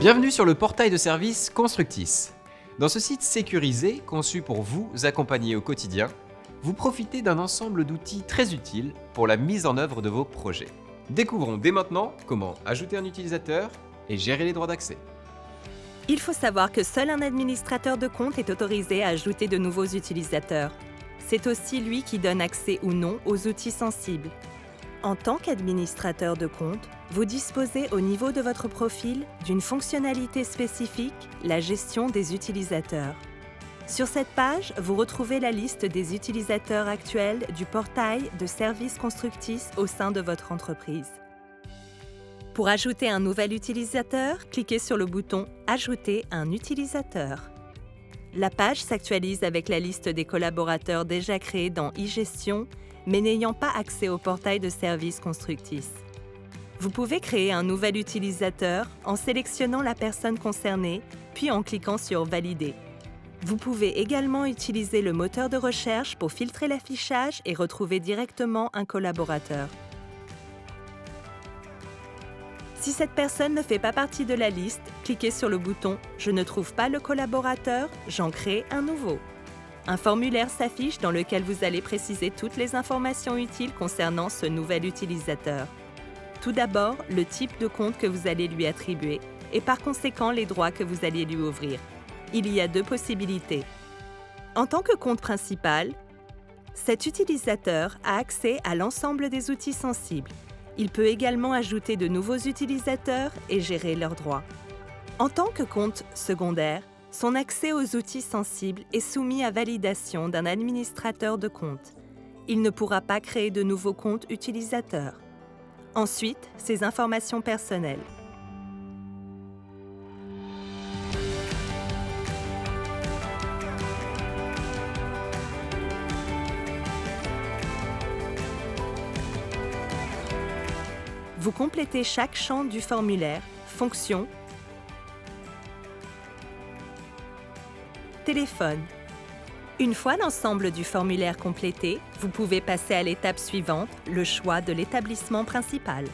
Bienvenue sur le portail de service Constructis. Dans ce site sécurisé, conçu pour vous accompagner au quotidien, vous profitez d'un ensemble d'outils très utiles pour la mise en œuvre de vos projets. Découvrons dès maintenant comment ajouter un utilisateur et gérer les droits d'accès. Il faut savoir que seul un administrateur de compte est autorisé à ajouter de nouveaux utilisateurs. C'est aussi lui qui donne accès ou non aux outils sensibles. En tant qu'administrateur de compte, vous disposez au niveau de votre profil d'une fonctionnalité spécifique, la gestion des utilisateurs. Sur cette page, vous retrouvez la liste des utilisateurs actuels du portail de service Constructis au sein de votre entreprise. Pour ajouter un nouvel utilisateur, cliquez sur le bouton « Ajouter un utilisateur ». La page s'actualise avec la liste des collaborateurs déjà créés dans e-gestion, mais n'ayant pas accès au portail de service Constructis. Vous pouvez créer un nouvel utilisateur en sélectionnant la personne concernée, puis en cliquant sur « Valider ». Vous pouvez également utiliser le moteur de recherche pour filtrer l'affichage et retrouver directement un collaborateur. Si cette personne ne fait pas partie de la liste, cliquez sur le bouton « Je ne trouve pas le collaborateur, j'en crée un nouveau ». Un formulaire s'affiche dans lequel vous allez préciser toutes les informations utiles concernant ce nouvel utilisateur. Tout d'abord, le type de compte que vous allez lui attribuer et par conséquent les droits que vous allez lui ouvrir. Il y a deux possibilités. En tant que compte principal, cet utilisateur a accès à l'ensemble des outils sensibles. Il peut également ajouter de nouveaux utilisateurs et gérer leurs droits. En tant que compte secondaire, son accès aux outils sensibles est soumis à validation d'un administrateur de compte. Il ne pourra pas créer de nouveaux comptes utilisateurs. Ensuite, ses informations personnelles. Vous complétez chaque champ du formulaire, fonction, téléphone. Une fois l'ensemble du formulaire complété, vous pouvez passer à l'étape suivante, le choix de l'établissement principal.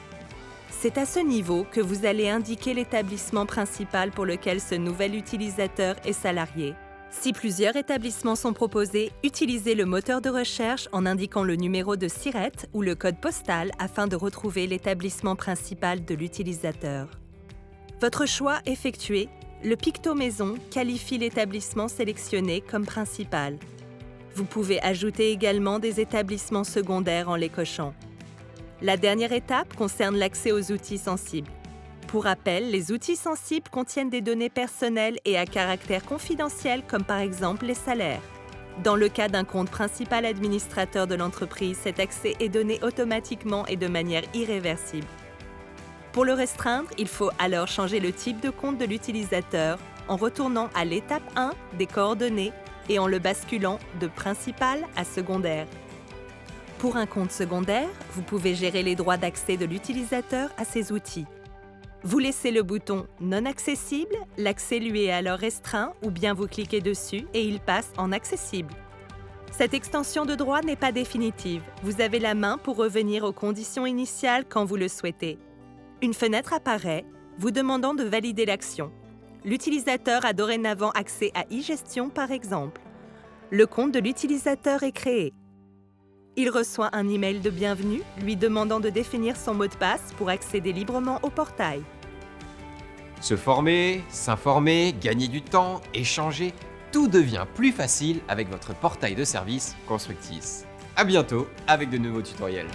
C'est à ce niveau que vous allez indiquer l'établissement principal pour lequel ce nouvel utilisateur est salarié. Si plusieurs établissements sont proposés, utilisez le moteur de recherche en indiquant le numéro de SIRET ou le code postal afin de retrouver l'établissement principal de l'utilisateur. Votre choix effectué, le picto-maison qualifie l'établissement sélectionné comme principal. Vous pouvez ajouter également des établissements secondaires en les cochant. La dernière étape concerne l'accès aux outils sensibles. Pour rappel, les outils sensibles contiennent des données personnelles et à caractère confidentiel comme par exemple les salaires. Dans le cas d'un compte principal administrateur de l'entreprise, cet accès est donné automatiquement et de manière irréversible. Pour le restreindre, il faut alors changer le type de compte de l'utilisateur en retournant à l'étape 1 des coordonnées et en le basculant de principal à secondaire. Pour un compte secondaire, vous pouvez gérer les droits d'accès de l'utilisateur à ces outils. Vous laissez le bouton « Non accessible », l'accès lui est alors restreint ou bien vous cliquez dessus et il passe en accessible. Cette extension de droit n'est pas définitive. Vous avez la main pour revenir aux conditions initiales quand vous le souhaitez. Une fenêtre apparaît, vous demandant de valider l'action. L'utilisateur a dorénavant accès à e-gestion par exemple. Le compte de l'utilisateur est créé. Il reçoit un email de bienvenue lui demandant de définir son mot de passe pour accéder librement au portail. Se former, s'informer, gagner du temps, échanger, tout devient plus facile avec votre portail de service Constructis. À bientôt avec de nouveaux tutoriels.